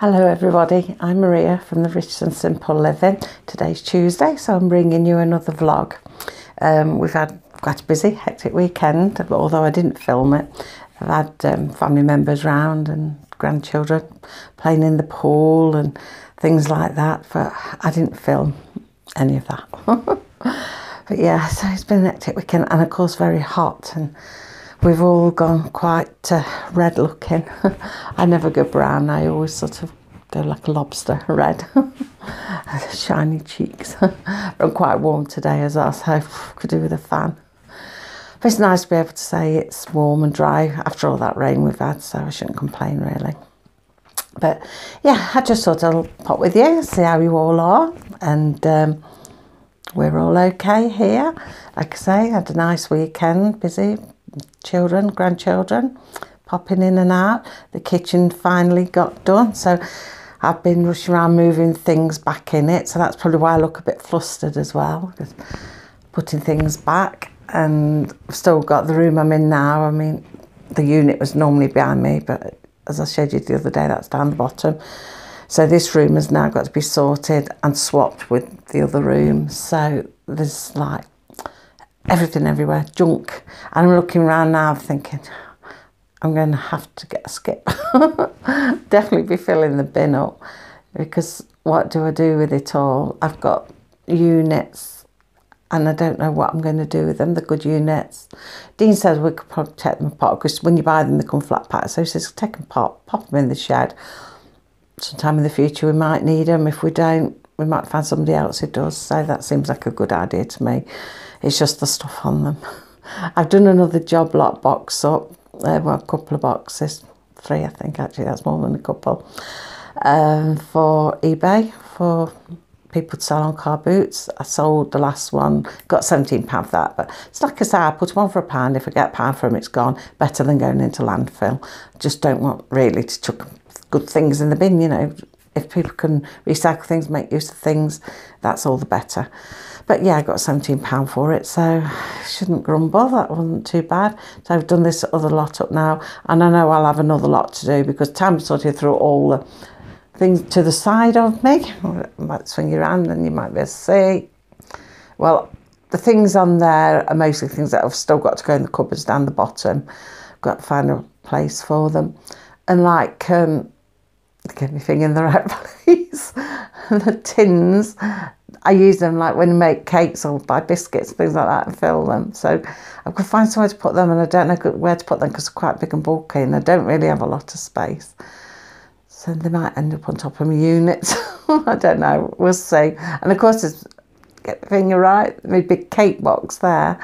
Hello everybody, I'm Maria from the Rich and Simple Living. Today's Tuesday, so I'm bringing you another vlog. We've had quite a busy, hectic weekend, although I didn't film it. I've had family members round and grandchildren playing in the pool and things like that, but I didn't film any of that. But yeah, so it's been an hectic weekend and of course very hot, and we've all gone quite red looking. I never go brown, I always sort of go like a lobster red. Shiny cheeks. But I'm quite warm today as well, so could do with a fan. But it's nice to be able to say it's warm and dry after all that rain we've had, so I shouldn't complain really. But yeah, I just thought I'll pop with you, see how you all are, and we're all okay here. Like I say, had a nice weekend, busy. Children, grandchildren, popping in and out. The kitchen finally got done, so I've been rushing around moving things back in it, so that's probably why I look a bit flustered as well, because putting things back. And I've still got the room I'm in now. I mean, the unit was normally behind me, but as I showed you the other day, that's down the bottom. So this room has now got to be sorted and swapped with the other room. So there's like everything everywhere, junk. And I'm looking around now thinking, I'm going to have to get a skip. Definitely be filling the bin up, because what do I do with it all? I've got units and I don't know what I'm going to do with them, the good units. Dean says we could probably take them apart, because when you buy them they come flat packed. So he says take them apart, pop them in the shed. Sometime in the future we might need them. If we don't, we might find somebody else who does. So that seems like a good idea to me. It's just the stuff on them. I've done another job lot box up. Well, a couple of boxes. 3, I think, actually. That's more than a couple. For eBay, for people to sell on car boots. I sold the last one. Got £17 for that. But it's like I say, I put them on for £1. If I get £1 for them, it's gone. Better than going into landfill. Just don't want really to chuck good things in the bin, you know. If people can recycle things, make use of things, that's all the better. But yeah, I got £17 for it, so shouldn't grumble. That wasn't too bad. So I've done this other lot up now, and I know I'll have another lot to do, because Tam sorted through all the things to the side of me. I might swing you around and you might be able to see. Well, the things on there are mostly things that I've still got to go in the cupboards down the bottom. I've got to find a place for them. And like, get everything in the right place. The tins, I use them like when I make cakes or buy biscuits, things like that, and fill them. So I've got to find somewhere to put them, and I don't know where to put them because they're quite big and bulky and I don't really have a lot of space. So they might end up on top of my unit. I don't know, we'll see. And of course, get the finger right, my big cake box there,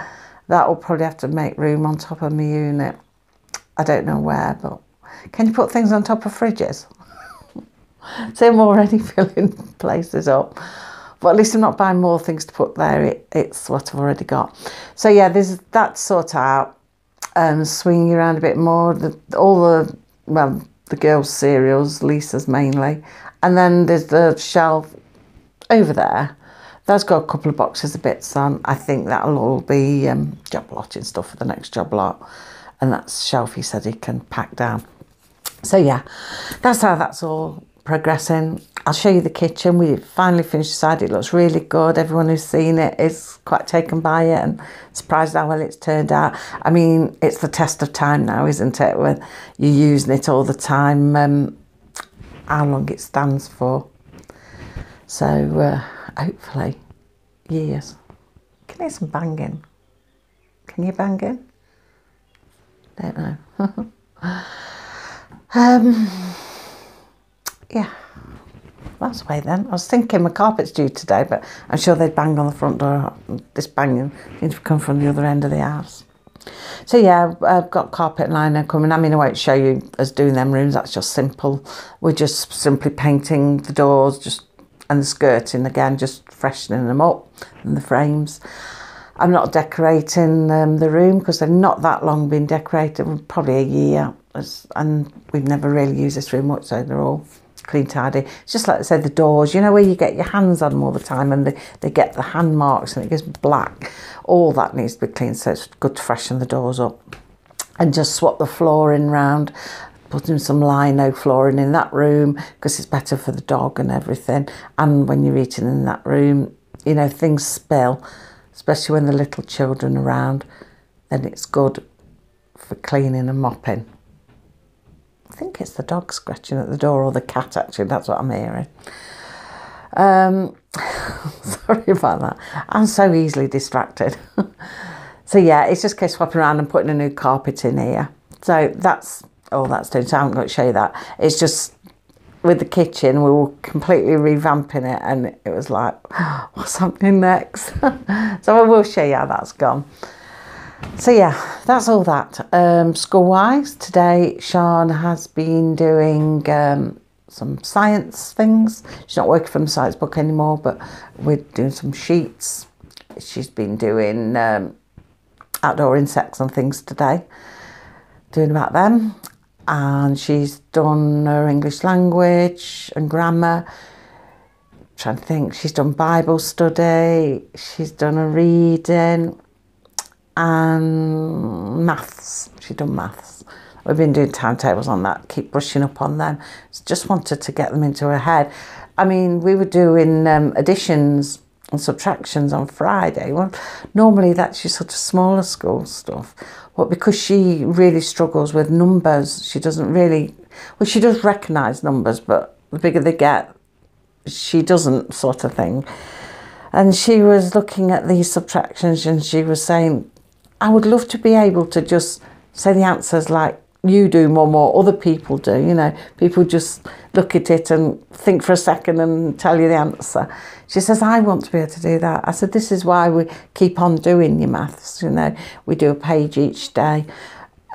that will probably have to make room on top of my unit. I don't know where, but can you put things on top of fridges? So I'm already filling places up. But at least I'm not buying more things to put there. It's what I've already got. So yeah, there's that sort out. Swinging around a bit more. The girls' cereals, Lisa's mainly. And then there's the shelf over there. That's got a couple of boxes of bits on. I think that'll all be job lotting stuff for the next job lot. And that's shelf he said he can pack down. So yeah, that's how that's all progressing. I'll show you the kitchen. We finally finished the side. It looks really good. Everyone who's seen it is quite taken by it and surprised how well it's turned out. I mean, it's the test of time now, isn't it? When you're using it all the time, how long it stands for. So hopefully years. Can you hear some banging? Can you bang in? Don't know. Yeah, that's the way then. I was thinking my carpet's due today, but I'm sure they'd bang on the front door. This banging seems to come from the other end of the house. So yeah, I've got carpet liner coming. I mean, I won't show you us doing them rooms. That's just simple. We're just simply painting the doors and the skirting again, just freshening them up and the frames. I'm not decorating the room because they've not that long been decorated, probably a year. And we've never really used this room much, so they're all clean, tidy. It's just like I said, the doors, you know, where you get your hands on them all the time and they get the hand marks and it goes black. All that needs to be cleaned, so it's good to freshen the doors up. And just swap the flooring round, putting some lino flooring in that room because it's better for the dog and everything. And when you're eating in that room, you know, things spill, especially when the little children are around, then it's good for cleaning and mopping. I think it's the dog scratching at the door, or the cat actually, that's what I'm hearing. Sorry about that. I'm so easily distracted. So yeah, it's just a case of swapping around and putting a new carpet in here. So that's all that's doing. So I haven't got to show you that. It's just with the kitchen, we were completely revamping it, and it was like, what's happening next? So I will show you how that's gone. So yeah, that's all that. School-wise, today Sian has been doing some science things. She's not working from the science book anymore, but we're doing some sheets. She's been doing outdoor insects and things today, doing about them. And she's done her English language and grammar. I'm trying to think, she's done Bible study, she's done a reading, and maths. She's done maths. We've been doing timetables on that, keep brushing up on them. Just wanted to get them into her head. I mean, we were doing additions and subtractions on Friday. Well, normally that's your sort of smaller school stuff. But because she really struggles with numbers, she doesn't really, well, she does recognise numbers, but the bigger they get, she doesn't, sort of thing. And she was looking at these subtractions and she was saying, I would love to be able to just say the answers like you do, Mum, or other people do. You know, people just look at it and think for a second and tell you the answer. She says, I want to be able to do that. I said, this is why we keep on doing your maths. You know, we do a page each day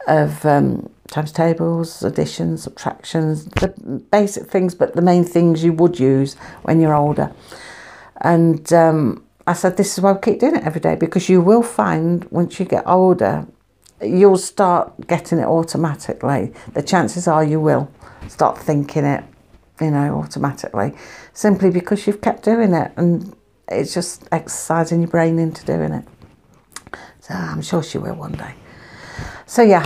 of times tables, additions, subtractions, the basic things, but the main things you would use when you're older. And I said, this is why we keep doing it every day, because you will find once you get older, you'll start getting it automatically. The chances are you will start thinking it, you know, automatically, simply because you've kept doing it, and it's just exercising your brain into doing it. So I'm sure she will one day. So yeah,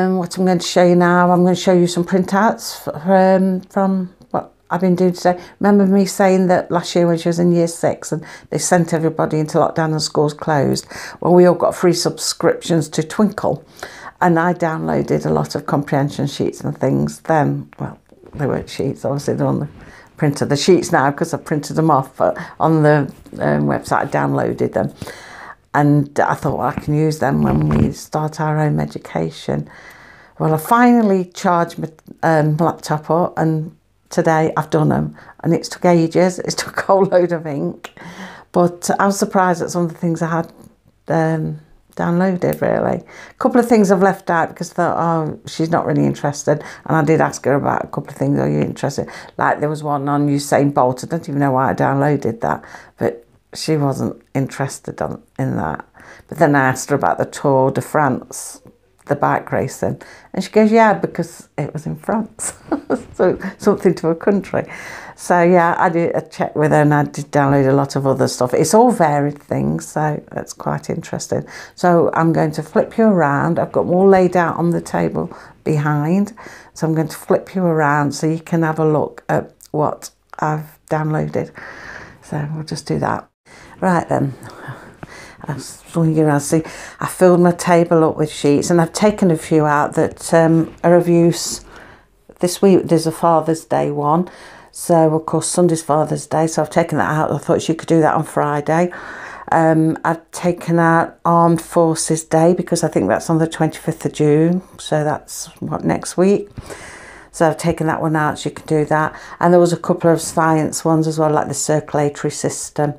what I'm going to show you now, I'm going to show you some printouts from what I've been doing today. Remember me saying that last year when she was in year 6 and they sent everybody into lockdown and schools closed? Well, we all got free subscriptions to Twinkle, and I downloaded a lot of comprehension sheets and things then. Well, they weren't sheets, obviously they're on the printer. The sheets now, because I printed them off, but on the website I downloaded them. And I thought, well, I can use them when we start our home education. Well, I finally charged my laptop up, and today I've done them, and it took ages. It took a whole load of ink, but I was surprised at some of the things I had downloaded, really. A couple of things I've left out because I thought, oh, she's not really interested, and I did ask her about a couple of things. Are you interested? Like there was one on Usain Bolt. I don't even know why I downloaded that, but she wasn't interested in that. But then I asked her about the Tour de France, the bike racing, and she goes, yeah, because it was in France. So something to a country. So yeah, I did a check with her, and I did download a lot of other stuff. It's all varied things, so that's quite interesting. So I'm going to flip you around. I've got them all laid out on the table behind, so I'm going to flip you around so you can have a look at what I've downloaded. So we'll just do that. Right then, see, I filled my table up with sheets, and I've taken a few out that are of use this week. There's a Father's Day one, so of course Sunday's Father's Day, so I've taken that out. I thought she could do that on Friday. I've taken out Armed Forces Day because I think that's on the 25th of June, so that's what, next week. So I've taken that one out, so you can do that. And there was a couple of science ones as well, like the circulatory system.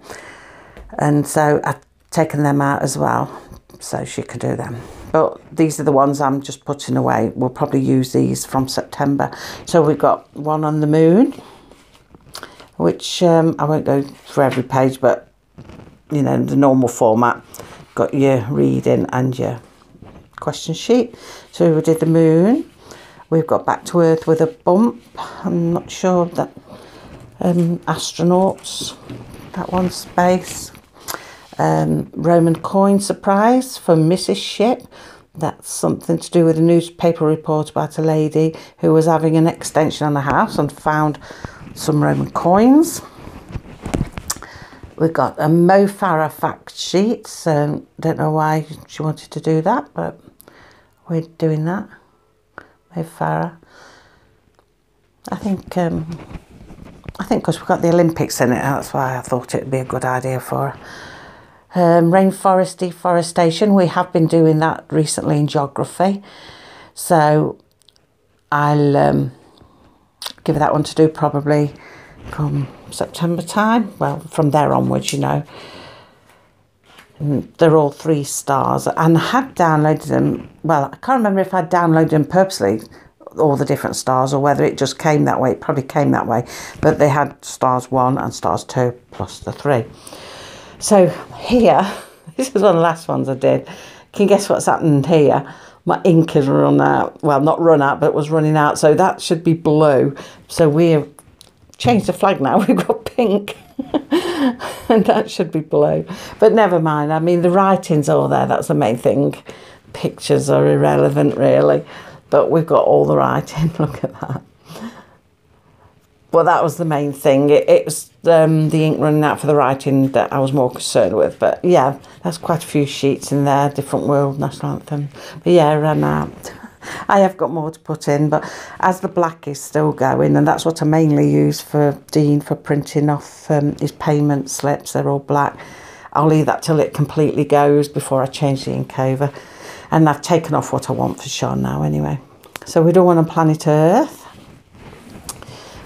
And so I've taken them out as well, so she can do them. But these are the ones I'm just putting away. We'll probably use these from September. So we've got one on the moon, which I won't go through every page, but, you know, the normal format. Got your reading and your question sheet. So we did the moon. We've got Back to Earth with a Bump. I'm not sure that astronauts, that one, space. Roman coin surprise for Mrs. Ship. That's something to do with a newspaper report about a lady who was having an extension on the house and found some Roman coins. We've got a Mo Farah fact sheet. So don't know why she wanted to do that, but we're doing that. Mo Farah. I think because we've got the Olympics in it, that's why I thought it'd be a good idea for her. Rainforest deforestation, we have been doing that recently in geography, so I'll give her that one to do probably from September time, well from there onwards, you know. And they're all 3 stars, and I had downloaded them, well I can't remember if I downloaded them purposely, all the different stars, or whether it just came that way. It probably came that way, but they had stars 1 and stars 2 plus the 3. So here, this is one of the last ones I did. Can you guess what's happened here? My ink has run out. Well, not run out, but it was running out. So that should be blue. So we've changed the flag now. We've got pink. And that should be blue. But never mind. I mean, the writing's all there. That's the main thing. Pictures are irrelevant, really. But we've got all the writing. Look at that. Well, that was the main thing. It was the ink running out for the writing that I was more concerned with. But yeah, that's quite a few sheets in there, different world, national anthem. But yeah, I ran out. I have got more to put in, but as the black is still going, and that's what I mainly use for Dean for printing off his payment slips, they're all black. I'll leave that till it completely goes before I change the ink over. And I've taken off what I want for Sian now anyway. So we're doing one on planet Earth.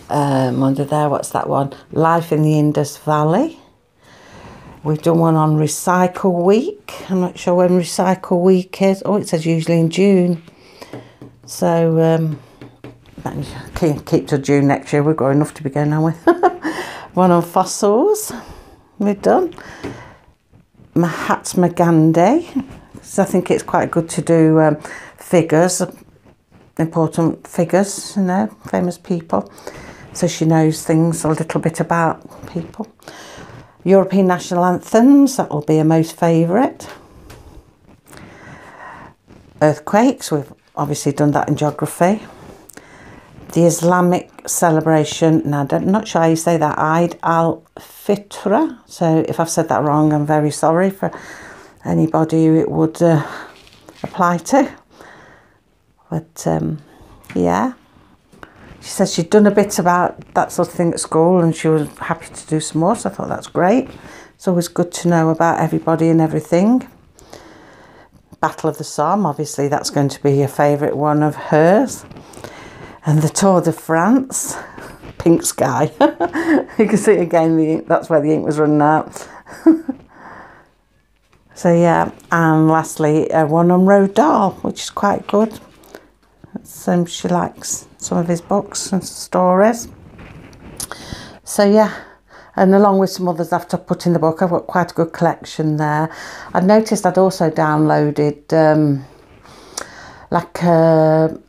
Under there, what's that one? Life in the Indus Valley. We've done one on Recycle Week. I'm not sure when Recycle Week is. Oh, it says usually in June. So, keep to June next year. We've got enough to be going on with. One on fossils. We've done. Mahatma Gandhi. So I think it's quite good to do figures, important figures, you know, famous people. So she knows things a little bit about people. European national anthems, that will be a most favourite. Earthquakes, we've obviously done that in geography. The Islamic celebration, now I'm not sure how you say that, Eid al-Fitr. So if I've said that wrong, I'm very sorry for anybody who it would apply to. But yeah. She said she'd done a bit about that sort of thing at school and she was happy to do some more, so I thought that's great. It's always good to know about everybody and everything. Battle of the Somme, obviously that's going to be a favourite one of hers. And the Tour de France, pink sky. You can see again, that's where the ink was running out. So yeah, and lastly, one on Roald Dahl, which is quite good. She likes some of his books and stories. So yeah, and along with some others I've put in the book, I've got quite a good collection there. I noticed I'd also downloaded like a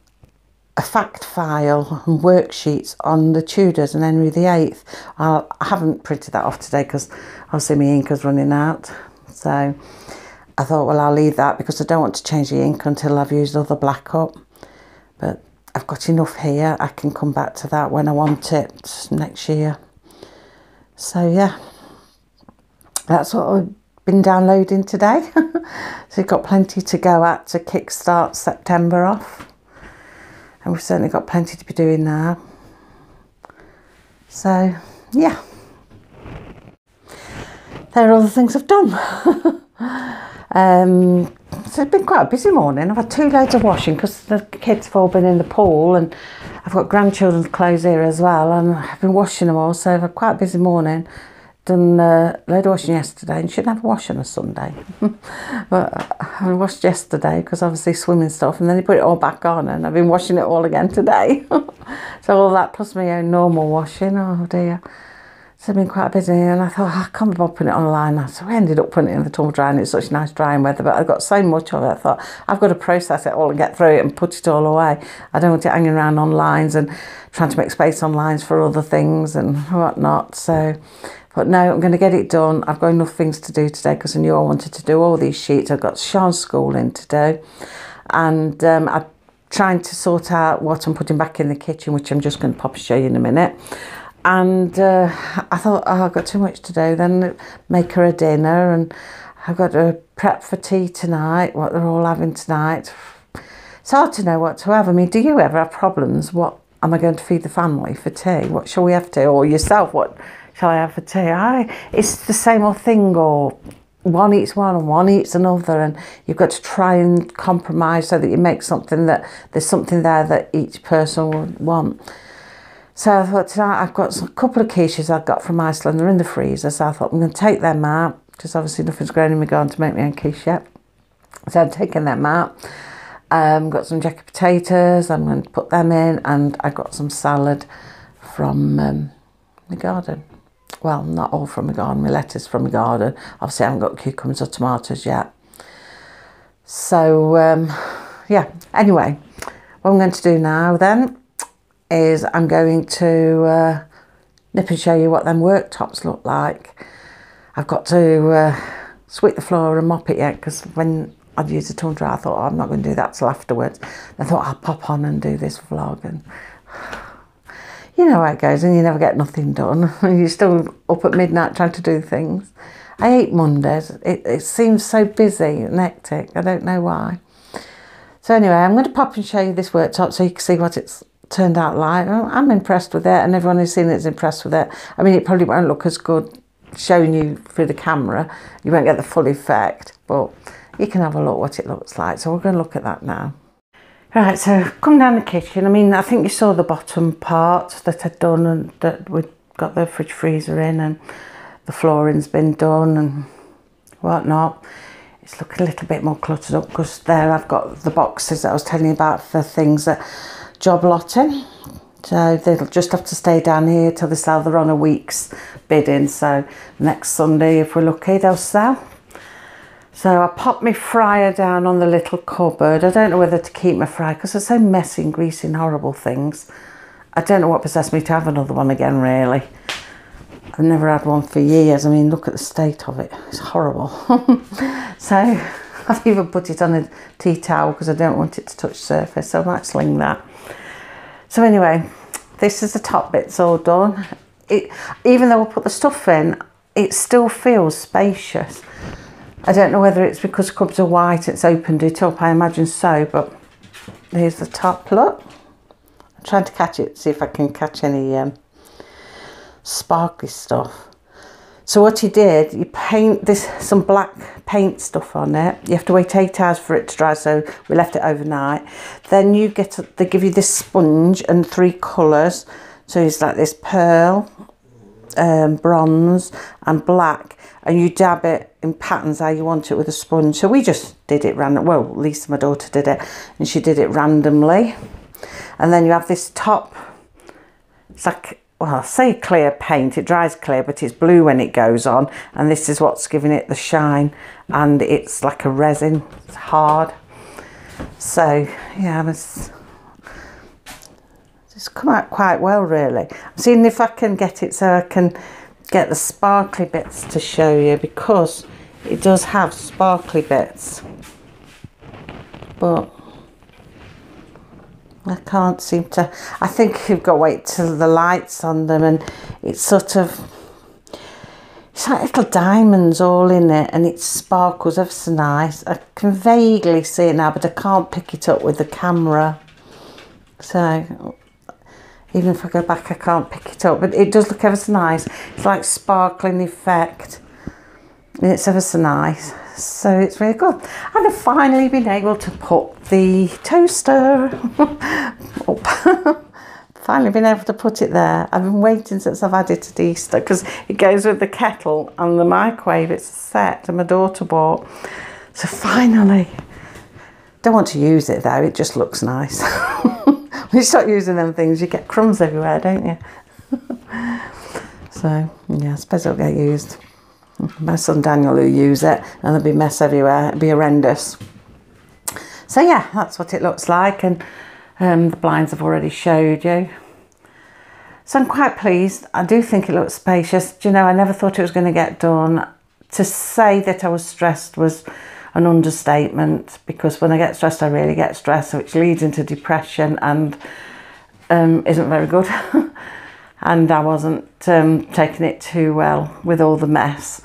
fact file and worksheets on the Tudors and Henry VIII. I haven't printed that off today because obviously my ink is running out. So I thought, well, I'll leave that because I don't want to change the ink until I've used all the black up. But I've got enough here. I can come back to that when I want it next year. So yeah, that's what I've been downloading today. So you've got plenty to go at to kickstart September off. And we've certainly got plenty to be doing now. So yeah, there are all the things I've done. So it's been quite a busy morning. I've had 2 loads of washing because the kids have all been in the pool, and I've got grandchildren's clothes here as well, and I've been washing them all, so I've had quite a busy morning. Done a load of washing yesterday, and shouldn't have a wash on a Sunday. But I washed yesterday because obviously swimming stuff, and then they put it all back on, and I've been washing it all again today. So all that plus my own normal washing, oh dear. So I've been quite busy, and I thought, I can't be bothered putting it online. So we ended up putting it in the tumble dryer, and it's such nice drying weather, but I've got so much of it, I thought, I've got to process it all and get through it and put it all away. I don't want it hanging around on lines and trying to make space on lines for other things and whatnot. So, but no, I'm going to get it done. I've got enough things to do today because I knew I wanted to do all these sheets. I've got Sian's schooling to do. and I'm trying to sort out what I'm putting back in the kitchen, which I'm just going to pop and show you in a minute. And I thought, oh, I've got too much to do, then make her a dinner, and I've got to prep for tea tonight, what they're all having tonight. It's hard to know what to have. I mean, do you ever have problems? What am I going to feed the family for tea? What shall we have to? Or yourself, what shall I have for tea? It's the same old thing, or one eats one and one eats another, and you've got to try and compromise so that you make something that there's something there that each person would want. So I thought tonight I've got a couple of quiches I've got from Iceland. They're in the freezer, so I thought I'm going to take them out, because obviously nothing's grown in my garden to make my own quiche yet. So I'm taking them out. Got some jacket potatoes, I'm going to put them in, and I got some salad from my garden. Well, not all from my garden, my lettuce from my garden. Obviously I haven't got cucumbers or tomatoes yet. So yeah, anyway, what I'm going to do now then is I'm going to nip and show you what them worktops look like. I've got to sweep the floor and mop it yet, because when I'd use a tongue dryer, I thought, oh, I'm not going to do that till afterwards. I thought I'll pop on and do this vlog, and you know how it goes, and you never get nothing done. You're still up at midnight trying to do things. I hate Mondays. It seems so busy and hectic. I don't know why. So anyway, I'm going to pop and show you this worktop so you can see what it's turned out like. I'm impressed with it, and everyone who's seen it is impressed with it. I mean, it probably won't look as good showing you through the camera. You won't get the full effect, but you can have a look what it looks like. So we're going to look at that now. Right, so come down the kitchen. I mean, I think you saw the bottom part that I'd done, and that we'd got the fridge freezer in, and the flooring's been done and whatnot. It's looking a little bit more cluttered up, because there I've got the boxes that I was telling you about for things that job lotting. So they'll just have to stay down here till they sell. They're on a week's bidding, so next Sunday, if we're lucky, they'll sell. So I popped my fryer down on the little cupboard. I don't know whether to keep my fryer, because they're so messy and greasy and horrible things. I don't know what possessed me to have another one again, really. I've never had one for years. I mean, look at the state of it. It's horrible. So I've even put it on a tea towel, because I don't want it to touch the surface, so I might sling that. So anyway, this is the top bits all done. Even though I put the stuff in, it still feels spacious. I don't know whether it's because the cupboards are white, it's opened it up, I imagine so, but here's the top, look. I'm trying to catch it, see if I can catch any sparkly stuff. So what he did, you paint this, some black paint stuff on it. You have to wait 8 hours for it to dry, so we left it overnight. Then you get, they give you this sponge and 3 colours. So it's like this pearl, bronze and black, and you dab it in patterns how you want it with a sponge. So we just did it random. Well, Lisa, my daughter, did it, and she did it randomly. And then you have this top. It's like, well, I'll say clear paint. It dries clear, but it's blue when it goes on, and this is what's giving it the shine. And it's like a resin. It's hard. So yeah, it's come out quite well, really. I'm seeing if I can get it so I can get the sparkly bits to show you, because it does have sparkly bits, but I can't seem to. I think you've got to wait till the light's on them, and it's sort of, it's like little diamonds all in it, and it sparkles ever so nice. I can vaguely see it now, but I can't pick it up with the camera. So even if I go back, I can't pick it up, but it does look ever so nice. It's like sparkling effect, and it's ever so nice. So it's really good. And I've finally been able to put the toaster up. Finally been able to put it there. I've been waiting since I've had it at Easter, because it goes with the kettle and the microwave. It's a set that my daughter bought. So finally, don't want to use it though, it just looks nice. When you start using them things, you get crumbs everywhere, don't you? So yeah, I suppose it'll get used. My son Daniel will use it, and there'll be mess everywhere. It'll be horrendous. So yeah, that's what it looks like, and the blinds I've already showed you. So I'm quite pleased. I do think it looks spacious. Do you know, I never thought it was going to get done. To say that I was stressed was an understatement, because when I get stressed I really get stressed, which leads into depression and isn't very good. And I wasn't taking it too well with all the mess.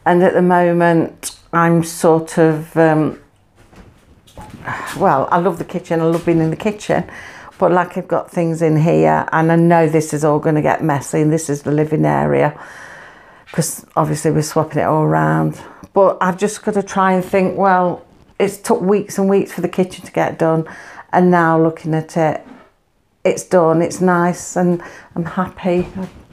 And at the moment I'm sort of, well, I love the kitchen, I love being in the kitchen, but like I've got things in here and I know this is all going to get messy, and this is the living area because obviously we're swapping it all around. But I've just got to try and think, well, it's took weeks and weeks for the kitchen to get done, and now looking at it, it's done, it's nice, and I'm happy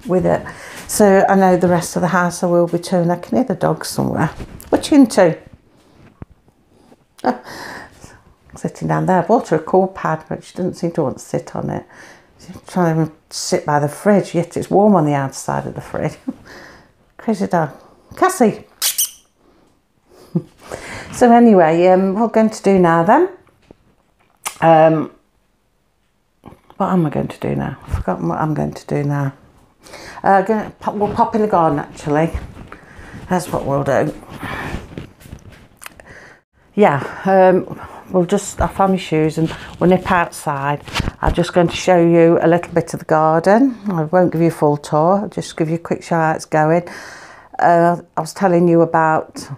with it. So I know the rest of the house I will be too. I can hear the dog somewhere. What you into? Sitting down there. I bought her a cool pad, but she doesn't seem to want to sit on it. She's trying to sit by the fridge, yet it's warm on the outside of the fridge. Crazy dog. Cassie! So anyway, what we're going to do now then. What am I going to do now? I've forgotten what I'm going to do now. We'll pop in the garden actually. That's what we'll do. Yeah, I'll find my shoes and we'll nip outside. I'm just going to show you a little bit of the garden. I won't give you a full tour, I'll just give you a quick show how it's going. I was telling you about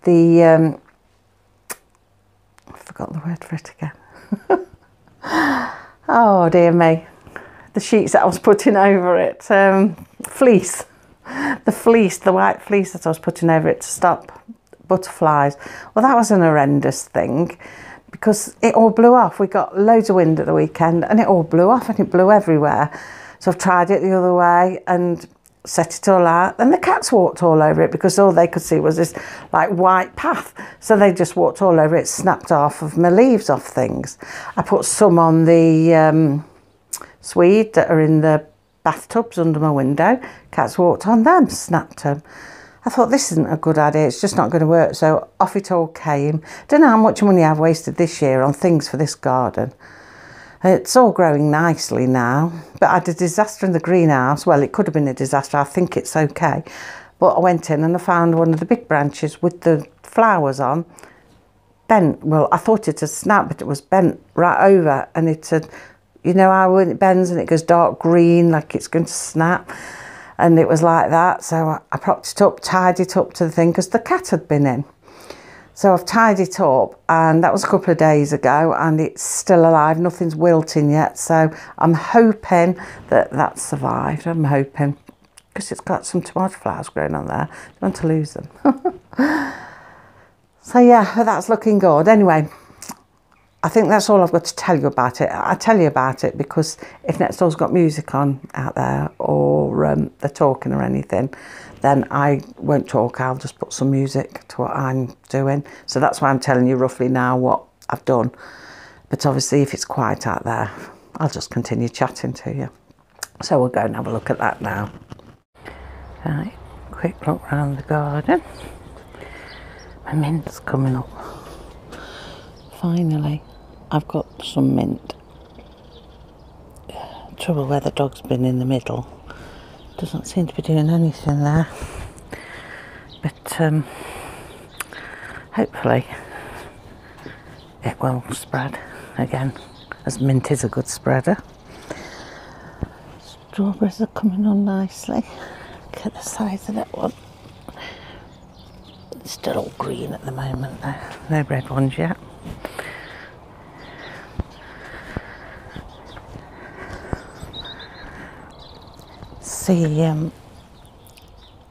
the, I forgot the word for it again. Oh dear me. The sheets that I was putting over it, fleece. The white fleece that I was putting over it to stop butterflies. Well, that was an horrendous thing because it all blew off. We got loads of wind at the weekend and it all blew off, and it blew everywhere. So I've tried it the other way and set it all out, and the cats walked all over it because all they could see was this like white path, so they just walked all over it, snapped off of my leaves off things. I put some on the swede that are in the bathtubs under my window. Cats walked on them, snapped them. I thought, this isn't a good idea, it's just not going to work, so off it all came. Don't know how much money I've wasted this year on things for this garden. It's all growing nicely now, but I had a disaster in the greenhouse. Well, it could have been a disaster, I think it's okay. But I went in and I found one of the big branches with the flowers on, bent. Well, I thought it had snapped, but it was bent right over, and it had, you know how when it bends and it goes dark green, like it's going to snap? And it was like that, so I propped it up, tied it up to the thing, because the cat had been in. So I've tied it up, and that was a couple of days ago, and it's still alive, nothing's wilting yet, so I'm hoping that that survived. I'm hoping, because it's got some tomato flowers growing on there. I don't want to lose them. So yeah, that's looking good. Anyway, I think that's all I've got to tell you about it. I tell you about it because if next door's got music on out there, or they're talking or anything, then I won't talk. I'll just put some music to what I'm doing. So that's why I'm telling you roughly now what I've done. But obviously if it's quiet out there, I'll just continue chatting to you. So we'll go and have a look at that now. Right, quick look around the garden. My mint's coming up. Finally, I've got some mint. Trouble where the dog's been in the middle. Doesn't seem to be doing anything there. But hopefully it will spread again, as mint is a good spreader. Strawberries are coming on nicely. Look at the size of that one. It's still all green at the moment though. No red ones yet. See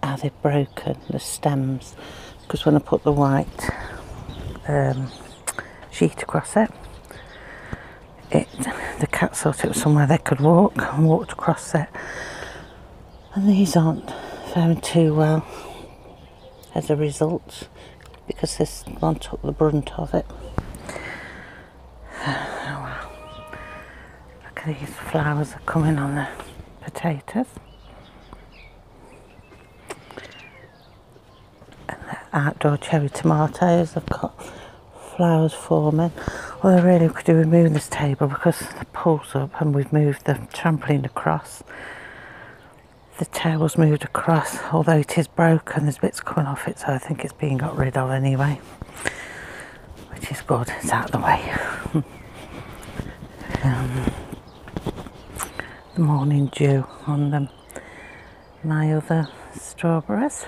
how they've broken the stems, because when I put the white sheet across it, the cat thought it was somewhere they could walk and walked across it, and these aren't faring too well as a result, because this one took the brunt of it. Oh well. Look at these flowers are coming on the potatoes. Outdoor cherry tomatoes have got flowers forming. Well, I really could do with moving this table because the pool's up and we've moved the trampoline across. the tail's moved across, although it is broken. There's bits coming off it, so I think it's being got rid of anyway, which is good. It's out of the way. The morning dew on them. My other strawberries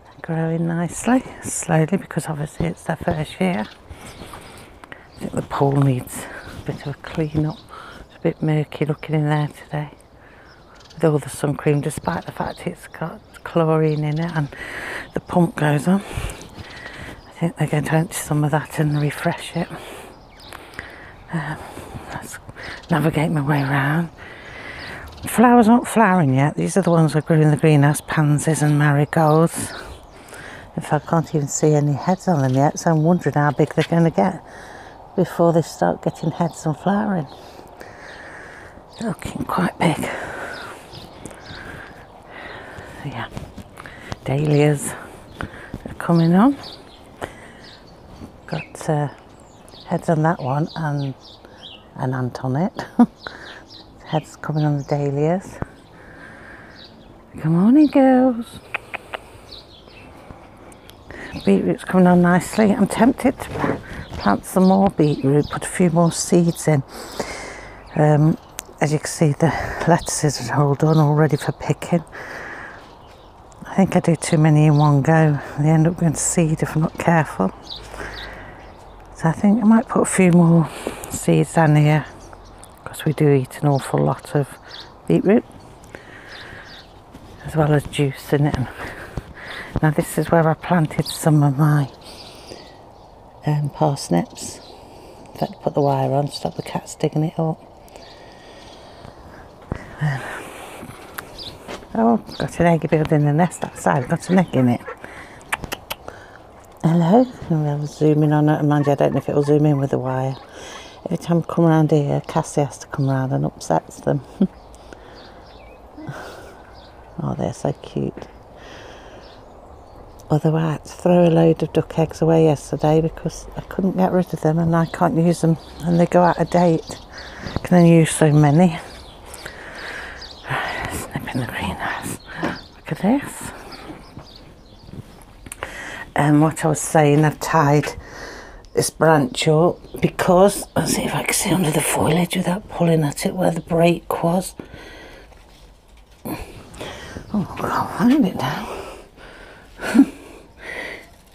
are growing nicely, slowly, because obviously it's their first year. I think the pool needs a bit of a clean up. It's a bit murky looking in there today with all the sun cream, despite the fact it's got chlorine in it and the pump goes on. I think they're going to empty some of that and refresh it. Let's navigate my way around. Flowers aren't flowering yet. These are the ones I grew in the greenhouse, pansies and marigolds. In fact, I can't even see any heads on them yet, so I'm wondering how big they're going to get before they start getting heads and flowering. They're looking quite big. So yeah, dahlias are coming on. Got heads on that one and an ant on it. Heads coming on the dahlias. Good morning, girls. Beetroot's coming on nicely. I'm tempted to plant some more beetroot, put a few more seeds in. As you can see, the lettuces are all done, all ready for picking. I think I do too many in one go. They end up going to seed if I'm not careful. So I think I might put a few more seeds down here, because we do eat an awful lot of beetroot, as well as juice in it. Now this is where I planted some of my parsnips. In fact, put the wire on, stop the cats digging it up. Oh, got an egg building a nest outside, got an egg in it. Hello, I was zooming on it, and mind you, I don't know if it will zoom in with the wire. Every time I come around here, Cassie has to come around and upsets them. Oh, they're so cute. Although I had to throw a load of duck eggs away yesterday because I couldn't get rid of them and I can't use them and they go out of date. I can only use so many. Snip in the greenhouse. Look at this. What I was saying, I've tied this branch up because, let's see if I can see under the foliage without pulling at it where the break was. Oh, I can't find it now.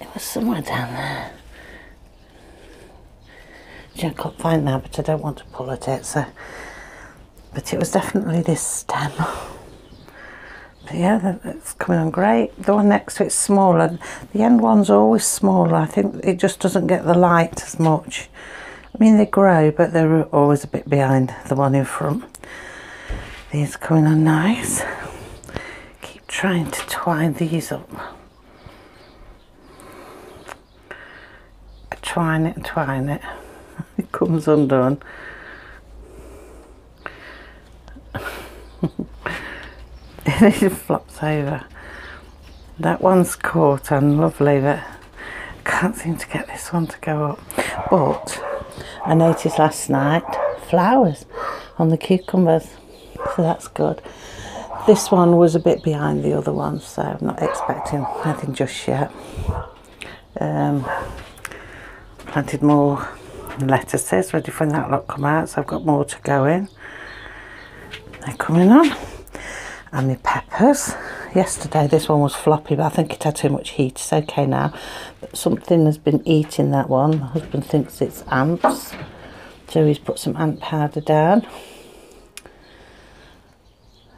It was somewhere down there. I can't find that, but I don't want to pull at it, so. But it was definitely this stem. But yeah, that's coming on great. The one next to it's smaller. The end one's always smaller. I think it just doesn't get the light as much. I mean, they grow, but they're always a bit behind the one in front. These are coming on nice. Keep trying to twine these up. I twine it and twine it. It comes undone. It just flops over. That one's caught on lovely, but I can't seem to get this one to go up. But I noticed last night flowers on the cucumbers, so that's good. This one was a bit behind the other one, so I'm not expecting anything just yet. Planted more lettuces, ready for that lot to come out, so I've got more to go in. They're coming on. And my peppers. Yesterday this one was floppy, but I think it had too much heat. It's okay now. But something has been eating that one. My husband thinks it's ants, so he's put some ant powder down.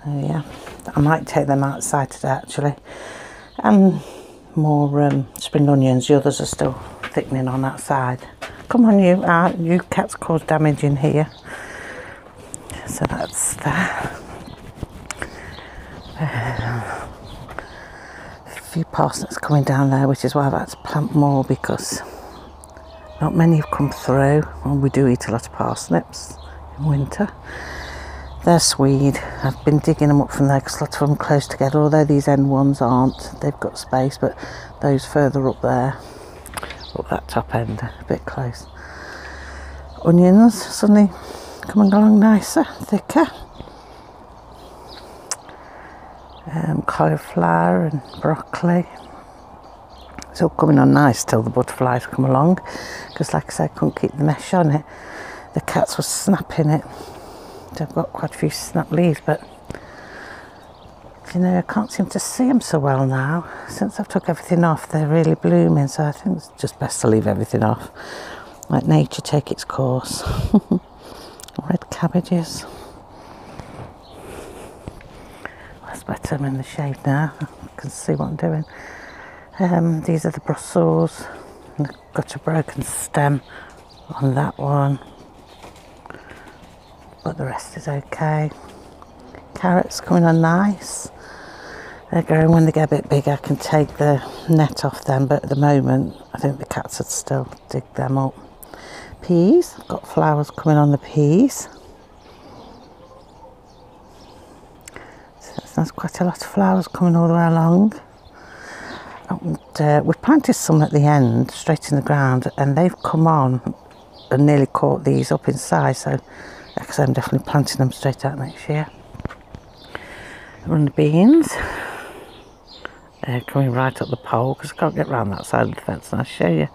Yeah, I might take them outside today actually. And more spring onions. The others are still thickening on outside. Come on, you cats cause damage in here. So that's that. A few parsnips coming down there, which is why I've had to plant more, because not many have come through, and we do eat a lot of parsnips in winter. They're Swede. I've been digging them up from there because a lot of them are close together, although these end ones aren't. They've got space, but those further up there, up that top end, a bit close. Onions suddenly coming along nicer, thicker. cauliflower and broccoli. It's all coming on nice till the butterflies come along, because like I said, I couldn't keep the mesh on it. The cats were snapping it. So I've got quite a few snap leaves, but you know, I can't seem to see them so well now. Since I've took everything off, they're really blooming, so I think it's just best to leave everything off. Let nature take its course. Red cabbages. That's better, I'm in the shade now. I can see what I'm doing. These are the Brussels. I've got a broken stem on that one, but the rest is okay. Carrots coming on nice. They're growing. When they get a bit bigger, I can take the net off them, but at the moment I think the cats would still dig them up. Peas, I've got flowers coming on the peas. So there's quite a lot of flowers coming all the way along. And we've planted some at the end, straight in the ground, and they've come on and nearly caught these up in size, so because I'm definitely planting them straight out next year. Run the beans. They're coming right up the pole, because I can't get round that side of the fence, and I'll show you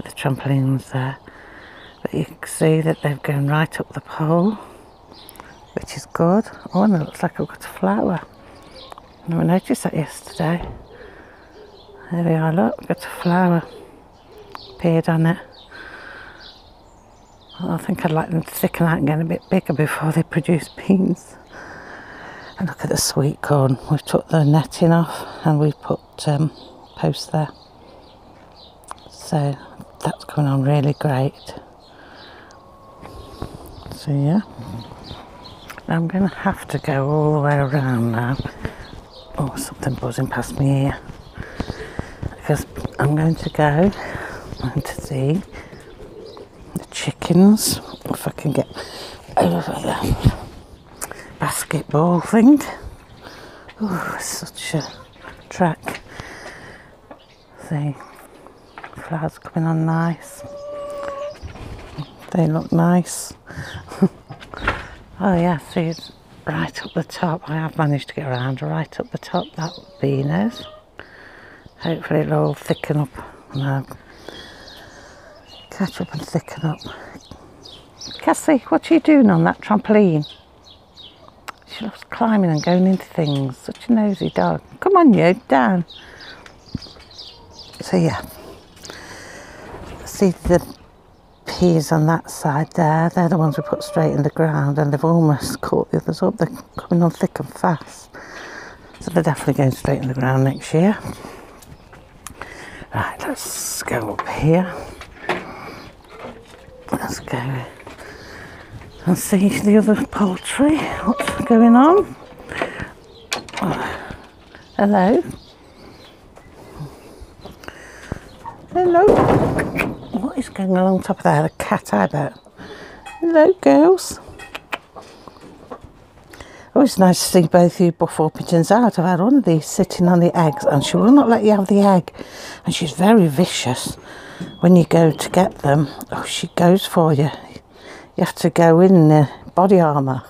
the trampolines there. But you can see that they've gone right up the pole, which is good. Oh, and it looks like I've got a flower. I never noticed that yesterday. There we are, look, I've got a flower appeared on it. I think I'd like them to thicken out and get a bit bigger before they produce beans. And look at the sweet corn. We've took the netting off and we've put posts there. So that's coming on really great. So yeah. I'm going to have to go all the way around now. Oh, something buzzing past me ear. Because I'm going to go and to see the chickens, if I can get over the basketball thing. Oh, such a track. See, flowers coming on nice. They look nice. Oh yeah, see, it's right up the top. I have managed to get around right up the top. That bean is. Hopefully it'll all thicken up and I'll catch up and thicken up. Cassie, what are you doing on that trampoline? She loves climbing and going into things. Such a nosy dog. Come on you, down. So yeah. See the peas on that side there. They're the ones we put straight in the ground, and they've almost caught the others up. They're coming on thick and fast. So they're definitely going straight in the ground next year. Right, let's go up here. Let's go and see the other poultry. What's going on? Oh, hello. Hello. What is going along top of there? A cat, I bet. Hello, girls. Oh, it's nice to see both you buffalo pigeons out. I've had one of these sitting on the eggs, and she will not let you have the egg. And she's very vicious when you go to get them. Oh, she goes for you. You have to go in body armour.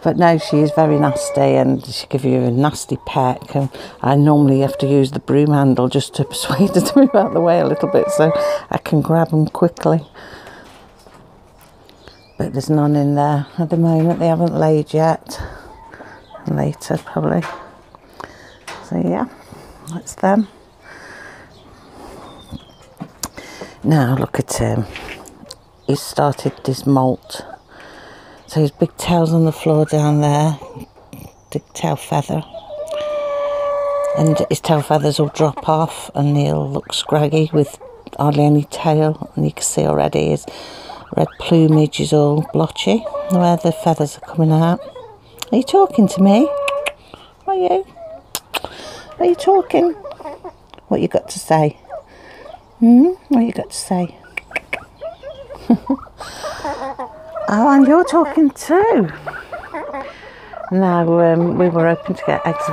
But no, she is very nasty, and she gives you a nasty peck. And I normally have to use the broom handle just to persuade her to move out of the way a little bit so I can grab them quickly. But there's none in there at the moment. They haven't laid yet. Later, probably. So yeah, that's them. Now look at him. He's started this molt. So his big tail's on the floor down there. Big tail feather. And his tail feathers will drop off and he'll look scraggy with hardly any tail. And you can see already his red plumage is all blotchy where the feathers are coming out. Are you talking to me? Are you? Are you talking? What you got to say? What you got to say? Oh, and you're talking too. Now, we were hoping to get eggs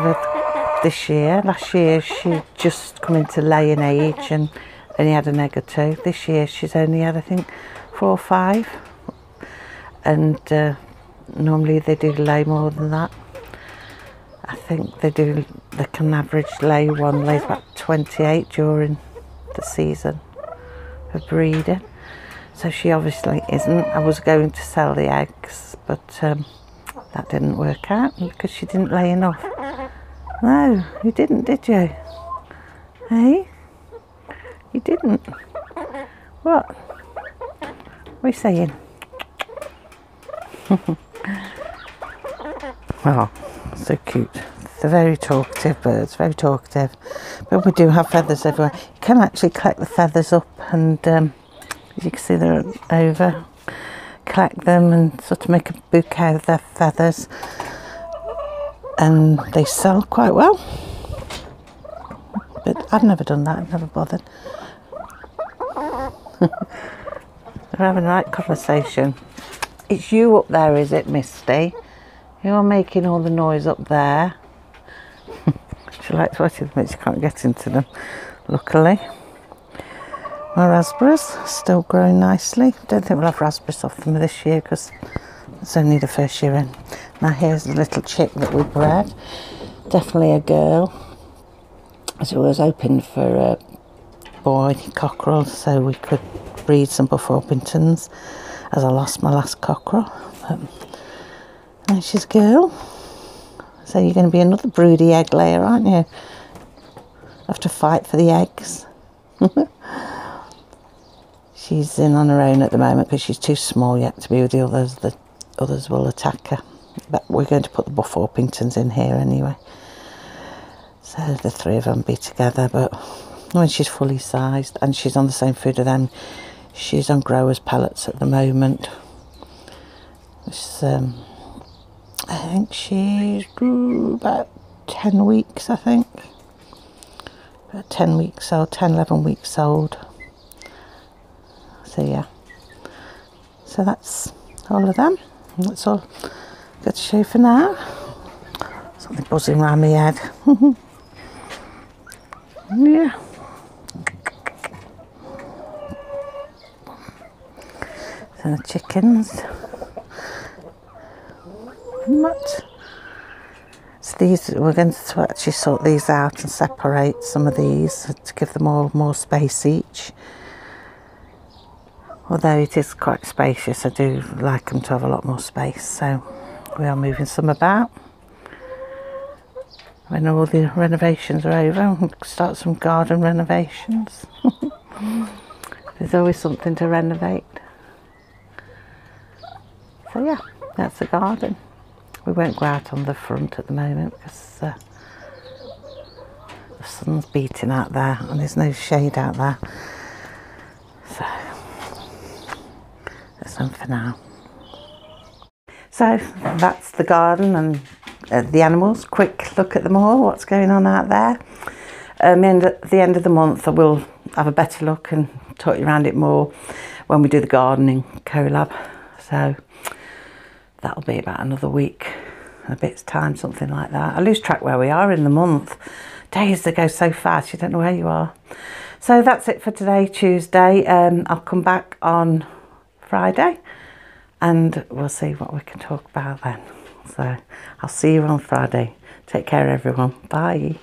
this year. Last year she just come into laying age and only had an egg or two. This year she's only had, I think, 4 or 5. And normally they do lay more than that. I think they can average one lays about 28 during the season of breeding. So she obviously isn't. I was going to sell the eggs, but that didn't work out because she didn't lay enough. No, you didn't, did you? Hey? You didn't. What? What are you saying? Oh, so cute. They're very talkative birds, very talkative. But we do have feathers everywhere. You can actually collect the feathers up and, as you can see, they're over. Collect them and sort of make a bouquet of their feathers. And they sell quite well. But I've never done that, I've never bothered. We're having a right conversation. It's you up there, is it, Misty? You're making all the noise up there. She likes watching them, but she can't get into them, luckily. My raspberries still growing nicely. Don't think we'll have raspberries off them this year because it's only the first year in. Now here's the little chick that we bred. Definitely a girl. So I was hoping for a boy cockerel so we could breed some Buff Orpingtons, as I lost my last cockerel. And she's a girl. So you're going to be another broody egg layer, aren't you? Have to fight for the eggs. She's in on her own at the moment because she's too small yet to be with the others. The others will attack her. But we're going to put the Buff Orpingtons in here anyway. So the three of them be together. But when she's fully sized and she's on the same food as them, she's on growers' pellets at the moment. Which I think she's about 10 weeks, I think. About 10 weeks old, 10, 11 weeks old. So yeah. So that's all of them. That's all I've got to show for now. Something buzzing around my head. Yeah. So the chickens. What? So these, we're going to actually sort these out and separate some of these to give them all more space each. Although it is quite spacious, I do like them to have a lot more space. So we are moving some about. When all the renovations are over, we'll start some garden renovations. There's always something to renovate. So yeah, that's the garden. We won't go out on the front at the moment because the sun's beating out there and there's no shade out there. So that's done for now. So that's the garden and the animals. Quick look at them all, what's going on out there. And at the end of the month I will have a better look and talk you around it more when we do the gardening collab. So that'll be about another week, a bit's time, something like that. I lose track where we are in the month. Days, they go so fast, you don't know where you are. So that's it for today, Tuesday. I'll come back on Friday and we'll see what we can talk about then. So I'll see you on Friday. Take care, everyone. Bye.